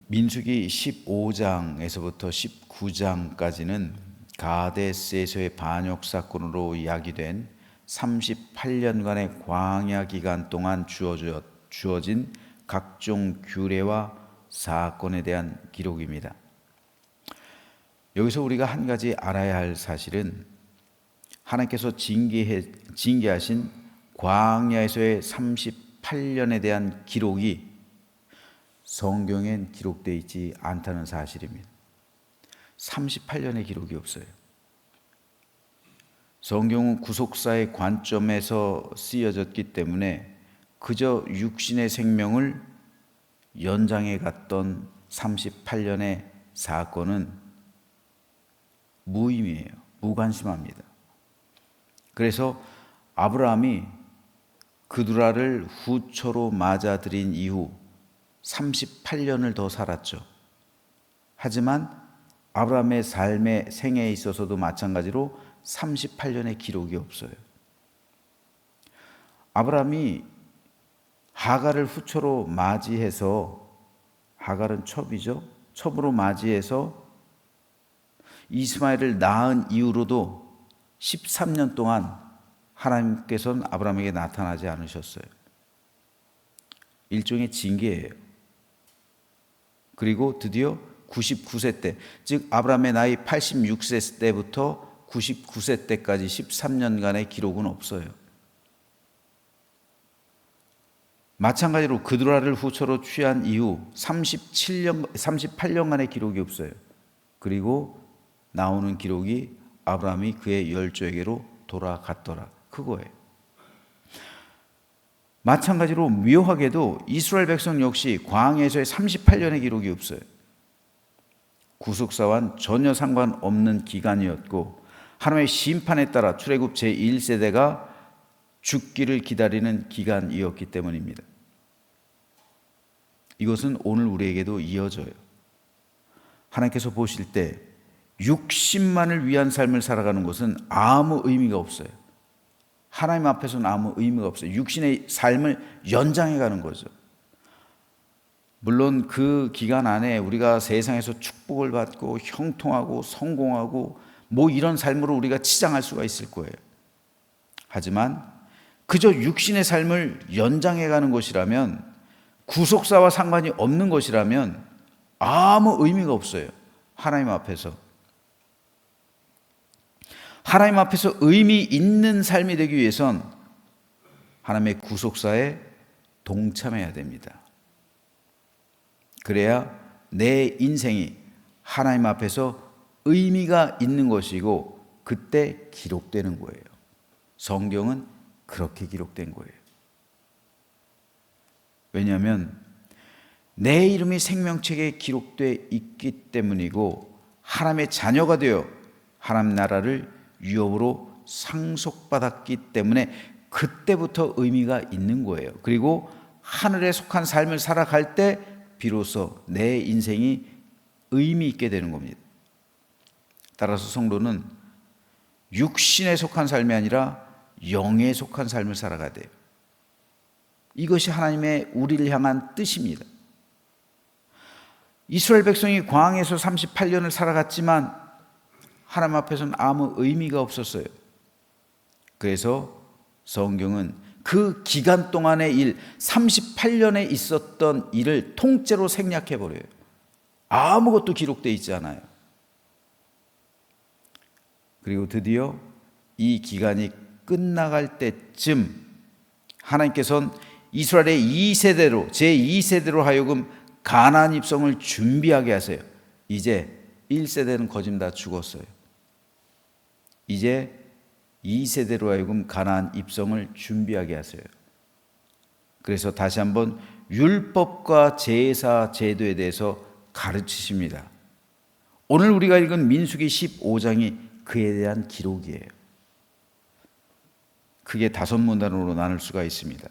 민수기 15장에서부터 19장까지는 가데스에서의 반역 사건으로 야기된 38년간의 광야 기간 동안 주어진 각종 규례와 사건에 대한 기록입니다. 여기서 우리가 한 가지 알아야 할 사실은 하나님께서 징계하신 광야에서의 38년에 대한 기록이 성경엔 기록되어 있지 않다는 사실입니다. 38년의 기록이 없어요. 성경은 구속사의 관점에서 쓰여졌기 때문에 그저 육신의 생명을 연장해 갔던 38년의 사건은 무의미해요. 무관심합니다. 그래서 아브라함이 그두라를 후처로 맞아들인 이후 38년을 더 살았죠. 하지만 아브라함의 삶의 생애에 있어서도 마찬가지로 38년의 기록이 없어요. 아브라함이 하갈을 후처로 맞이해서, 하갈은 첩이죠. 첩으로 맞이해서 이스마엘을 낳은 이후로도 13년 동안 하나님께서는 아브라함에게 나타나지 않으셨어요. 일종의 징계예요. 그리고 드디어 99세 때, 즉 아브라함의 나이 86세 때부터 99세 때까지 13년간의 기록은 없어요. 마찬가지로 그두라를 후처로 취한 이후 38년간의 기록이 없어요. 그리고 나오는 기록이 아브라함이 그의 열조에게로 돌아갔더라, 그거예요. 마찬가지로 묘하게도 이스라엘 백성 역시 광야에서의 38년의 기록이 없어요. 구속사와는 전혀 상관없는 기간이었고 하나님의 심판에 따라 출애굽 제1세대가 죽기를 기다리는 기간이었기 때문입니다. 이것은 오늘 우리에게도 이어져요. 하나님께서 보실 때 육신만을 위한 삶을 살아가는 것은 아무 의미가 없어요. 하나님 앞에서는 아무 의미가 없어요. 육신의 삶을 연장해 가는 거죠. 물론 그 기간 안에 우리가 세상에서 축복을 받고 형통하고 성공하고 뭐 이런 삶으로 우리가 치장할 수가 있을 거예요. 하지만 그저 육신의 삶을 연장해 가는 것이라면, 구속사와 상관이 없는 것이라면 아무 의미가 없어요. 하나님 앞에서. 하나님 앞에서 의미 있는 삶이 되기 위해선 하나님의 구속사에 동참해야 됩니다. 그래야 내 인생이 하나님 앞에서 의미가 있는 것이고 그때 기록되는 거예요. 성경은 그렇게 기록된 거예요. 왜냐하면 내 이름이 생명책에 기록되어 있기 때문이고 하나님의 자녀가 되어 하나님 나라를 유업으로 상속받았기 때문에 그때부터 의미가 있는 거예요. 그리고 하늘에 속한 삶을 살아갈 때 비로소 내 인생이 의미 있게 되는 겁니다. 따라서 성도는 육신에 속한 삶이 아니라 영에 속한 삶을 살아가야 돼요. 이것이 하나님의 우리를 향한 뜻입니다. 이스라엘 백성이 광야에서 38년을 살아갔지만 하나님 앞에서는 아무 의미가 없었어요. 그래서 성경은 그 기간 동안의 일, 38년에 있었던 일을 통째로 생략해 버려요. 아무것도 기록되어 있지 않아요. 그리고 드디어 이 기간이 끝나갈 때쯤 하나님께서는 이스라엘의 2세대로, 제2세대로 하여금 가나안 입성을 준비하게 하세요. 이제 1세대는 거진 다 죽었어요. 이제 2세대로 하여금 가나안 입성을 준비하게 하세요. 그래서 다시 한번 율법과 제사 제도에 대해서 가르치십니다. 오늘 우리가 읽은 민수기 15장이 그에 대한 기록이에요. 크게 5문단으로 나눌 수가 있습니다.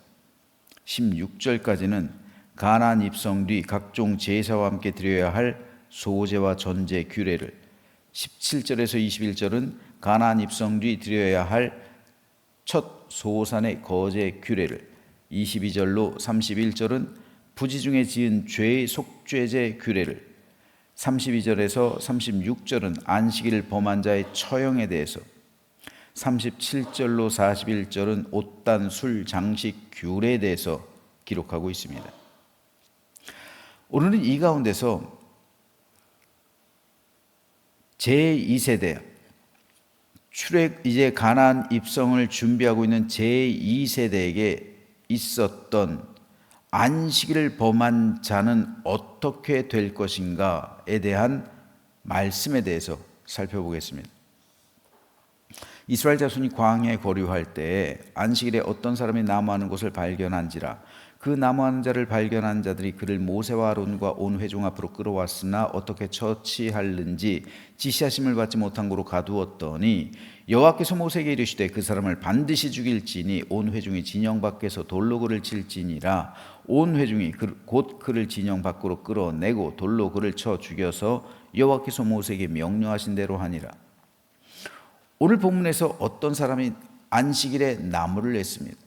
16절까지는 가나안 입성 뒤 각종 제사와 함께 드려야 할 소제와 전제 규례를, 17절에서 21절은 가나안 입성 뒤 드려야 할 첫 소산의 거제 규례를, 22절로 31절은 부지 중에 지은 죄의 속죄제 규례를, 32절에서 36절은 안식일을 범한 자의 처형에 대해서, 37절로 41절은 옷단, 술, 장식, 규례에 대해서 기록하고 있습니다. 오늘은 이 가운데서 제2세대, 이제 가나안 입성을 준비하고 있는 제2세대에게 있었던 안식일을 범한 자는 어떻게 될 것인가에 대한 말씀에 대해서 살펴보겠습니다. 이스라엘 자손이 광야에 거류할 때 안식일에 어떤 사람이 나무하는 곳을 발견한지라 그 나무하는 자를 발견한 자들이 그를 모세와 아론과 온 회중 앞으로 끌어왔으나 어떻게 처치할는지 지시하심을 받지 못한 고로 가두었더니 여호와께서 모세에게 이르시되 그 사람을 반드시 죽일지니 온 회중이 진영 밖에서 돌로 그를 칠지니라. 온 회중이 곧 그를 진영 밖으로 끌어내고 돌로 그를 쳐 죽여서 여호와께서 모세에게 명령하신 대로 하니라. 오늘 본문에서 어떤 사람이 안식일에 나무를 냈습니다.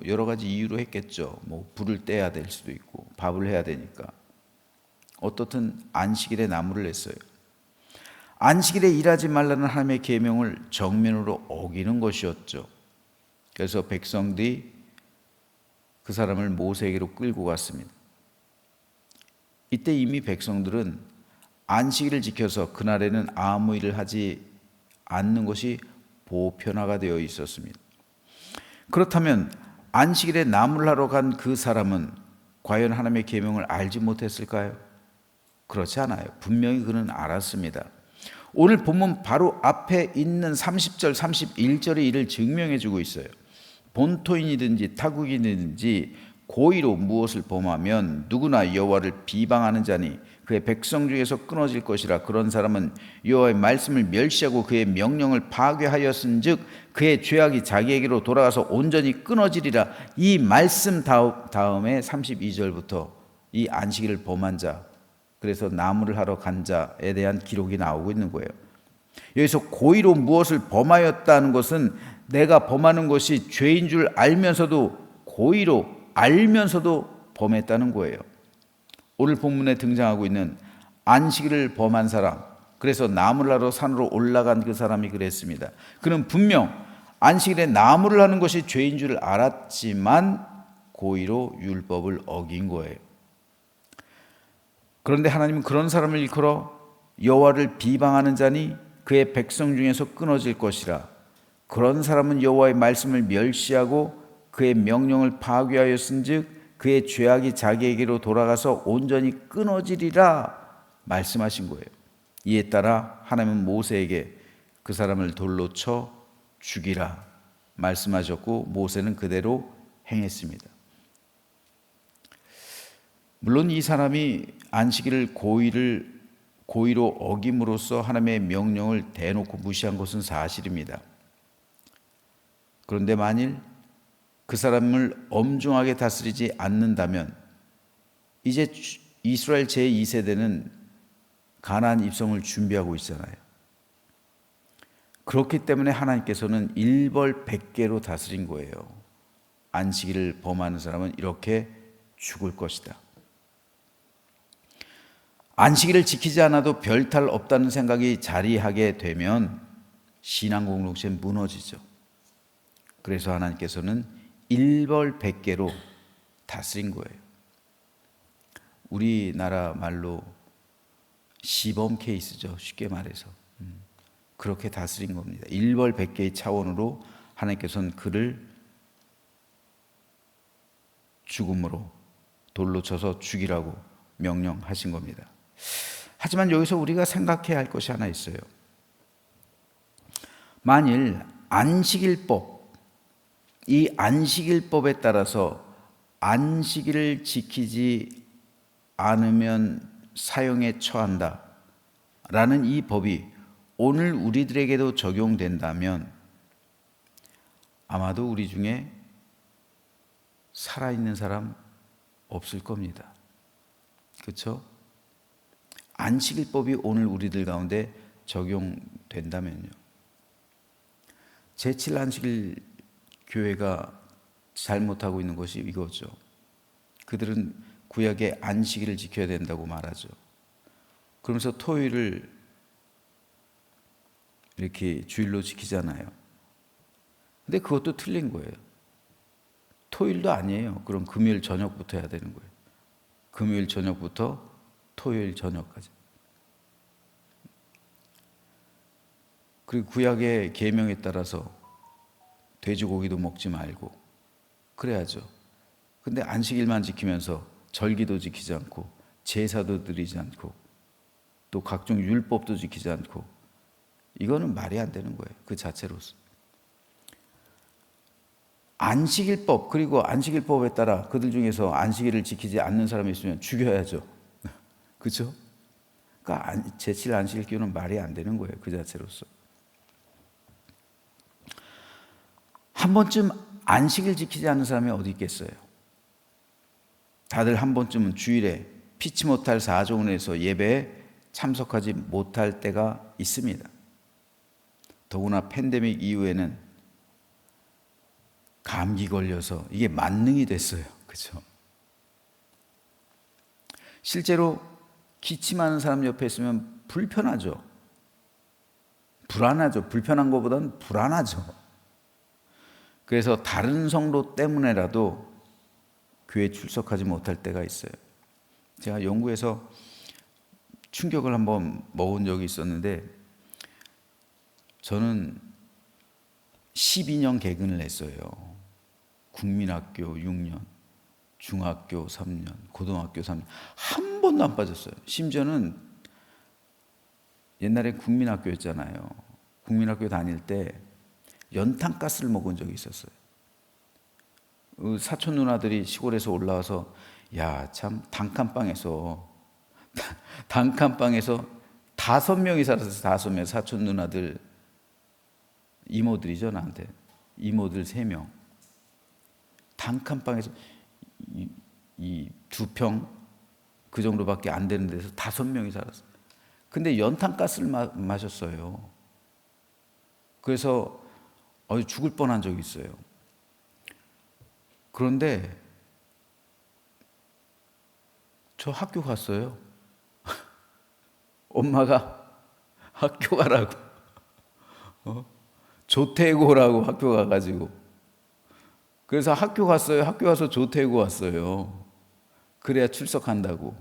여러 가지 이유로 했겠죠. 불을 떼야 될 수도 있고 밥을 해야 되니까. 어떻든 안식일에 나무를 냈어요. 안식일에 일하지 말라는 하나님의 계명을 정면으로 어기는 것이었죠. 그래서 백성들이 그 사람을 모세에게로 끌고 갔습니다. 이때 이미 백성들은 안식일을 지켜서 그날에는 아무 일을 하지 않는 것이 보편화가 되어 있었습니다. 그렇다면 안식일에 나무를 하러 간 그 사람은 과연 하나님의 계명을 알지 못했을까요? 그렇지 않아요. 분명히 그는 알았습니다. 오늘 본문 바로 앞에 있는 30절, 31절이 이를 증명해 주고 있어요. 본토인이든지 타국인이든지 고의로 무엇을 범하면 누구나 여호와를 비방하는 자니 그의 백성 중에서 끊어질 것이라. 그런 사람은 여호와의 말씀을 멸시하고 그의 명령을 파괴하였은즉 그의 죄악이 자기에게로 돌아가서 온전히 끊어지리라. 이 말씀 다음에 32절부터 이 안식일을 범한 자, 그래서 나무를 하러 간 자에 대한 기록이 나오고 있는 거예요. 여기서 고의로 무엇을 범하였다는 것은 내가 범하는 것이 죄인 줄 알면서도 고의로 알면서도 범했다는 거예요. 오늘 본문에 등장하고 있는 안식일을 범한 사람, 그래서 나무를 하러 산으로 올라간 그 사람이 그랬습니다. 그는 분명 안식일에 나무를 하는 것이 죄인 줄 알았지만 고의로 율법을 어긴 거예요. 그런데 하나님은 그런 사람을 일컬어 여호와를 비방하는 자니 그의 백성 중에서 끊어질 것이라. 그런 사람은 여호와의 말씀을 멸시하고 그의 명령을 파괴하였은즉 그의 죄악이 자기에게로 돌아가서 온전히 끊어지리라 말씀하신 거예요. 이에 따라 하나님은 모세에게 그 사람을 돌로 쳐 죽이라 말씀하셨고 모세는 그대로 행했습니다. 물론 이 사람이 안식일을 고의로 어김으로써 하나님의 명령을 대놓고 무시한 것은 사실입니다. 그런데 만일 그 사람을 엄중하게 다스리지 않는다면 이제 이스라엘 제2세대는 가나안 입성을 준비하고 있잖아요. 그렇기 때문에 하나님께서는 일벌백계로 다스린 거예요. 안식일을 범하는 사람은 이렇게 죽을 것이다. 안식일을 지키지 않아도 별탈 없다는 생각이 자리하게 되면 신앙 공동체는 무너지죠. 그래서 하나님께서는 일벌백계로 다스린 거예요. 우리나라 말로 시범 케이스죠. 쉽게 말해서. 그렇게 다스린 겁니다. 일벌백계의 차원으로 하나님께서는 그를 죽음으로 돌로 쳐서 죽이라고 명령하신 겁니다. 하지만 여기서 우리가 생각해야 할 것이 하나 있어요. 만일 안식일법, 이 안식일법에 따라서 안식일을 지키지 않으면 사형에 처한다 라는 이 법이 오늘 우리들에게도 적용된다면 아마도 우리 중에 살아있는 사람 없을 겁니다. 그렇죠? 안식일법이 오늘 우리들 가운데 적용된다면요. 제7안식일 교회가 잘못하고 있는 것이 이거죠. 그들은 구약의 안식일을 지켜야 된다고 말하죠. 그러면서 토요일을 이렇게 주일로 지키잖아요. 근데 그것도 틀린 거예요. 토요일도 아니에요. 그럼 금요일 저녁부터 해야 되는 거예요. 금요일 저녁부터 토요일 저녁까지. 그리고 구약의 계명에 따라서 돼지고기도 먹지 말고 그래야죠. 근데 안식일만 지키면서 절기도 지키지 않고 제사도 드리지 않고 또 각종 율법도 지키지 않고 이거는 말이 안 되는 거예요. 그 자체로서. 안식일법, 그리고 안식일법에 따라 그들 중에서 안식일을 지키지 않는 사람이 있으면 죽여야죠. 그렇죠? 그러니까 제7 안식일 기준은 말이 안 되는 거예요. 그 자체로서. 한 번쯤 안식일 지키지 않는 사람이 어디 있겠어요? 다들 한 번쯤은 주일에 피치 못할 사정에서 예배에 참석하지 못할 때가 있습니다. 더구나 팬데믹 이후에는 감기 걸려서 이게 만능이 됐어요. 그렇죠? 실제로 기침하는 사람 옆에 있으면 불편하죠. 불안하죠. 불편한 것보다는 불안하죠. 그래서 다른 성도 때문에라도 교회에 출석하지 못할 때가 있어요. 제가 연구에서 충격을 한번 먹은 적이 있었는데 저는 12년 개근을 했어요. 국민학교 6년, 중학교 3년, 고등학교 3년 한 번도 안 빠졌어요. 심지어는 옛날에 국민학교였잖아요. 국민학교 다닐 때 연탄가스를 먹은 적이 있었어요. 사촌 누나들이 시골에서 올라와서 야, 참 단칸방에서 5명이 살았어요. 5명 사촌 누나들 이모들이죠. 나한테 이모들 3명 단칸방에서 이 2평 그 정도밖에 안 되는 데서 5명이 살았어요. 근데 연탄가스를 마셨어요. 그래서 죽을 뻔한 적이 있어요. 그런데 저 학교 갔어요. 엄마가 학교 가라고 조태고라고 학교 가가지고 그래서 학교 갔어요. 학교 가서 조태고 왔어요. 그래야 출석한다고.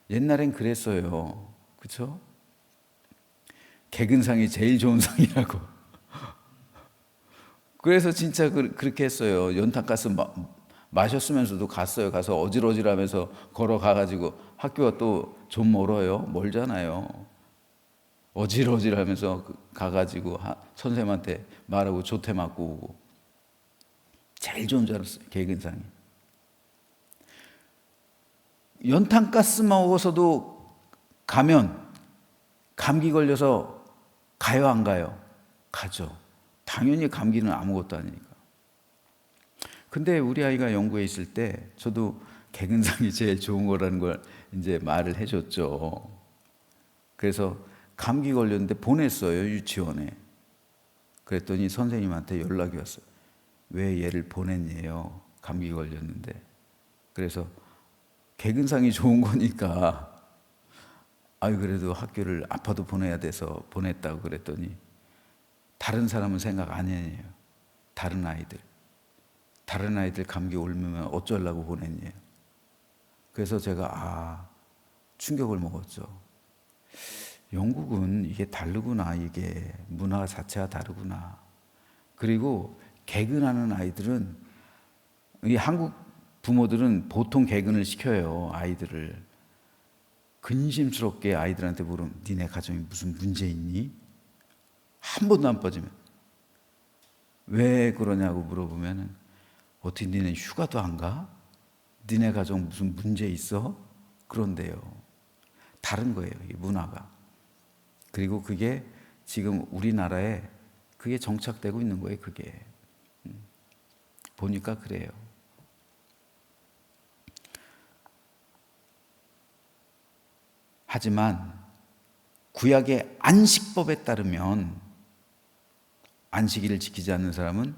옛날엔 그랬어요. 그렇죠? 개근상이 제일 좋은 상이라고. 그래서 진짜 그렇게 했어요. 연탄가스 마셨으면서도 갔어요. 가서 어질어질하면서 걸어가가지고 학교가 또 좀 멀어요. 멀잖아요. 어질어질하면서 가가지고 선생님한테 말하고 조퇴 맞고 오고. 제일 좋은 줄 알았어요. 개근상이. 연탄가스 먹어서도 가면 감기 걸려서 가요 안 가요? 가죠. 당연히 감기는 아무것도 아니니까. 근데 우리 아이가 영국에 있을 때 저도 개근상이 제일 좋은 거라는 걸 이제 말을 해줬죠. 그래서 감기 걸렸는데 보냈어요. 유치원에. 그랬더니 선생님한테 연락이 왔어요. 왜 얘를 보냈냐요? 감기 걸렸는데. 그래서 개근상이 좋은 거니까 그래도 학교를 아파도 보내야 돼서 보냈다고 그랬더니 다른 사람은 생각 안 해요. 다른 아이들 감기 옮으면 어쩌려고 보냈냐. 그래서 제가 충격을 먹었죠. 영국은 이게 다르구나. 이게 문화 자체가 다르구나. 그리고 개근하는 아이들은 이 한국 부모들은 보통 개근을 시켜요. 아이들을. 근심스럽게 아이들한테 물으면 니네 가정에 무슨 문제 있니? 한 번도 안 빠지면 왜 그러냐고 물어보면 어떻게 니네 휴가도 안 가? 니네 가정 무슨 문제 있어? 그런데요. 다른 거예요. 이 문화가. 그리고 그게 지금 우리나라에 그게 정착되고 있는 거예요. 그게. 보니까 그래요. 하지만 구약의 안식법에 따르면 안식일을 지키지 않는 사람은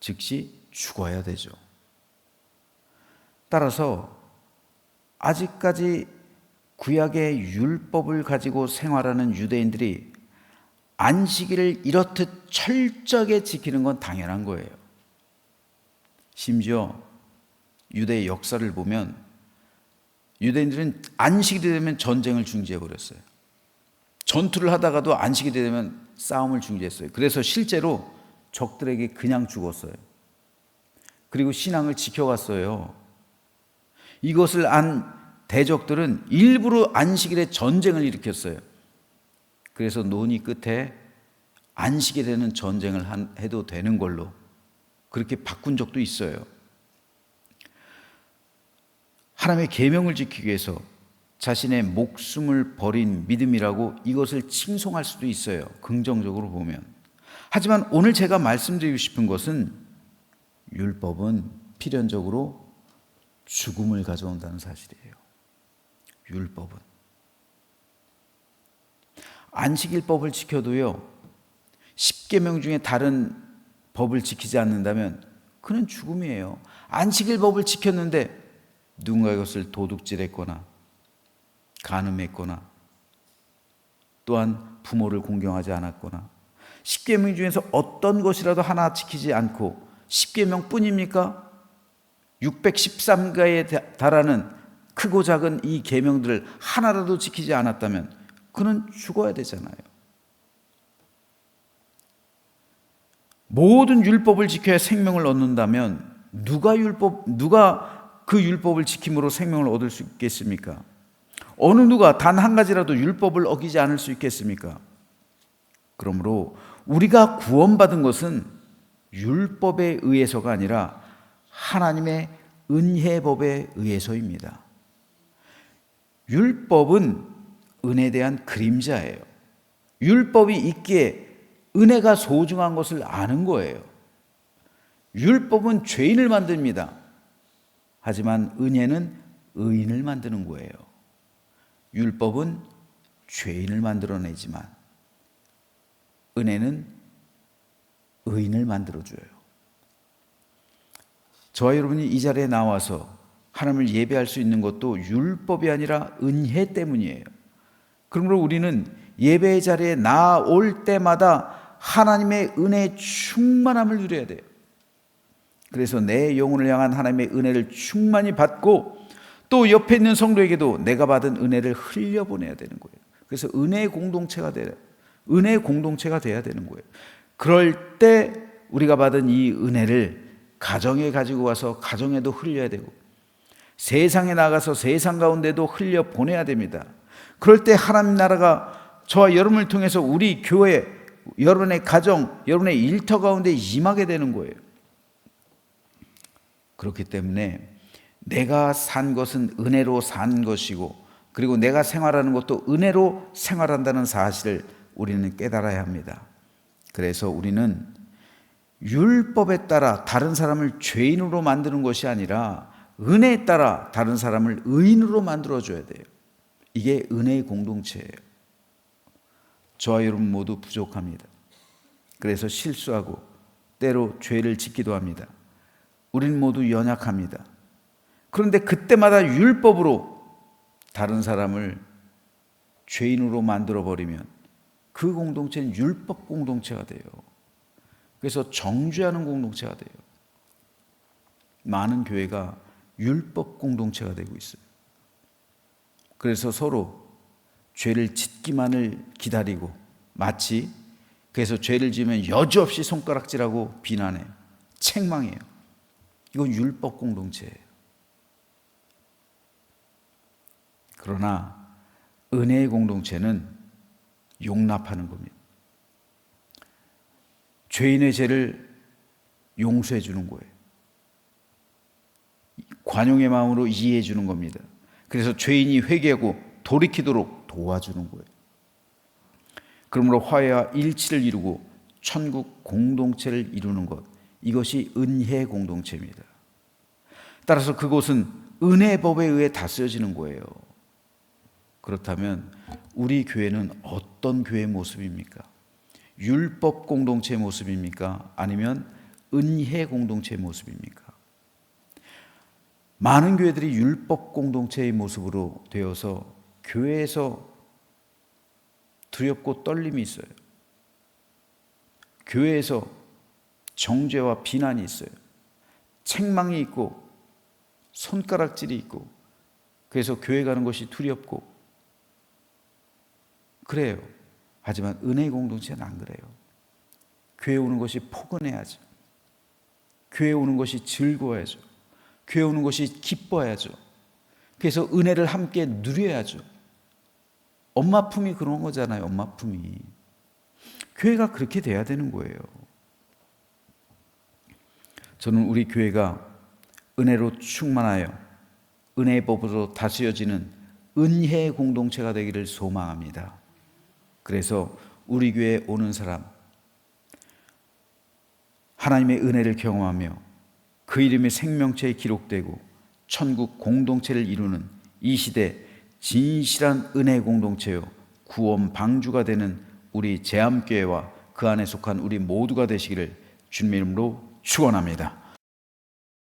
즉시 죽어야 되죠. 따라서 아직까지 구약의 율법을 가지고 생활하는 유대인들이 안식일을 이렇듯 철저하게 지키는 건 당연한 거예요. 심지어 유대의 역사를 보면 유대인들은 안식일이 되면 전쟁을 중지해 버렸어요. 전투를 하다가도 안식일이 되면 싸움을 중지했어요. 그래서 실제로 적들에게 그냥 죽었어요. 그리고 신앙을 지켜갔어요. 이것을 안 대적들은 일부러 안식일에 전쟁을 일으켰어요. 그래서 논의 끝에 안식일에는 전쟁을 해도 되는 걸로 그렇게 바꾼 적도 있어요. 하나님의 계명을 지키기 위해서 자신의 목숨을 버린 믿음이라고 이것을 칭송할 수도 있어요. 긍정적으로 보면. 하지만 오늘 제가 말씀드리고 싶은 것은 율법은 필연적으로 죽음을 가져온다는 사실이에요. 율법은. 안식일법을 지켜도요, 10계명 중에 다른 법을 지키지 않는다면 그는 죽음이에요. 안식일법을 지켰는데 누군가 이것을 도둑질했거나 간음했거나 또한 부모를 공경하지 않았거나 10계명 중에서 어떤 것이라도 하나 지키지 않고 10계명 뿐입니까? 613가에 달하는 크고 작은 이 계명들을 하나라도 지키지 않았다면 그는 죽어야 되잖아요. 모든 율법을 지켜야 생명을 얻는다면 누가 그 율법을 지킴으로 생명을 얻을 수 있겠습니까? 어느 누가 단 한 가지라도 율법을 어기지 않을 수 있겠습니까? 그러므로 우리가 구원받은 것은 율법에 의해서가 아니라 하나님의 은혜법에 의해서입니다. 율법은 은혜에 대한 그림자예요. 율법이 있기에 은혜가 소중한 것을 아는 거예요. 율법은 죄인을 만듭니다. 하지만 은혜는 의인을 만드는 거예요. 율법은 죄인을 만들어내지만 은혜는 의인을 만들어줘요. 저와 여러분이 이 자리에 나와서 하나님을 예배할 수 있는 것도 율법이 아니라 은혜 때문이에요. 그러므로 우리는 예배의 자리에 나올 때마다 하나님의 은혜의 충만함을 누려야 돼요. 그래서 내 영혼을 향한 하나님의 은혜를 충만히 받고 또 옆에 있는 성도에게도 내가 받은 은혜를 흘려보내야 되는 거예요. 그래서 은혜의 공동체가 돼야 되는 거예요. 그럴 때 우리가 받은 이 은혜를 가정에 가지고 와서 가정에도 흘려야 되고 세상에 나가서 세상 가운데도 흘려보내야 됩니다. 그럴 때 하나님 나라가 저와 여러분을 통해서 우리 교회, 여러분의 가정, 여러분의 일터 가운데 임하게 되는 거예요. 그렇기 때문에 내가 산 것은 은혜로 산 것이고 그리고 내가 생활하는 것도 은혜로 생활한다는 사실을 우리는 깨달아야 합니다. 그래서 우리는 율법에 따라 다른 사람을 죄인으로 만드는 것이 아니라 은혜에 따라 다른 사람을 의인으로 만들어줘야 돼요. 이게 은혜의 공동체예요. 저와 여러분 모두 부족합니다. 그래서 실수하고 때로 죄를 짓기도 합니다. 우린 모두 연약합니다. 그런데 그때마다 율법으로 다른 사람을 죄인으로 만들어버리면 그 공동체는 율법 공동체가 돼요. 그래서 정죄하는 공동체가 돼요. 많은 교회가 율법 공동체가 되고 있어요. 그래서 서로 죄를 짓기만을 기다리고 마치 그래서 죄를 지으면 여지없이 손가락질하고 비난해요. 책망해요. 이건 율법 공동체예요. 그러나 은혜의 공동체는 용납하는 겁니다. 죄인의 죄를 용서해 주는 거예요. 관용의 마음으로 이해해 주는 겁니다. 그래서 죄인이 회개하고 돌이키도록 도와주는 거예요. 그러므로 화해와 일치를 이루고 천국 공동체를 이루는 것, 이것이 은혜의 공동체입니다. 따라서 그곳은 은혜의 법에 의해 다스려지는 거예요. 그렇다면 우리 교회는 어떤 교회의 모습입니까? 율법 공동체의 모습입니까? 아니면 은혜 공동체의 모습입니까? 많은 교회들이 율법 공동체의 모습으로 되어서 교회에서 두렵고 떨림이 있어요. 교회에서 정죄와 비난이 있어요. 책망이 있고 손가락질이 있고, 그래서 교회 가는 것이 두렵고 그래요. 하지만 은혜의 공동체는 안 그래요. 교회 오는 것이 포근해야죠. 교회 오는 것이 즐거워야죠. 교회 오는 것이 기뻐야죠. 그래서 은혜를 함께 누려야죠. 엄마 품이 그런 거잖아요. 엄마 품이. 교회가 그렇게 돼야 되는 거예요. 저는 우리 교회가 은혜로 충만하여 은혜의 법으로 다스려지는 은혜의 공동체가 되기를 소망합니다. 그래서 우리 교회에 오는 사람, 하나님의 은혜를 경험하며 그 이름이 생명체에 기록되고 천국 공동체를 이루는 이 시대 진실한 은혜 공동체요 구원 방주가 되는 우리 제암교회와 그 안에 속한 우리 모두가 되시기를 주님의 이름으로 축원합니다.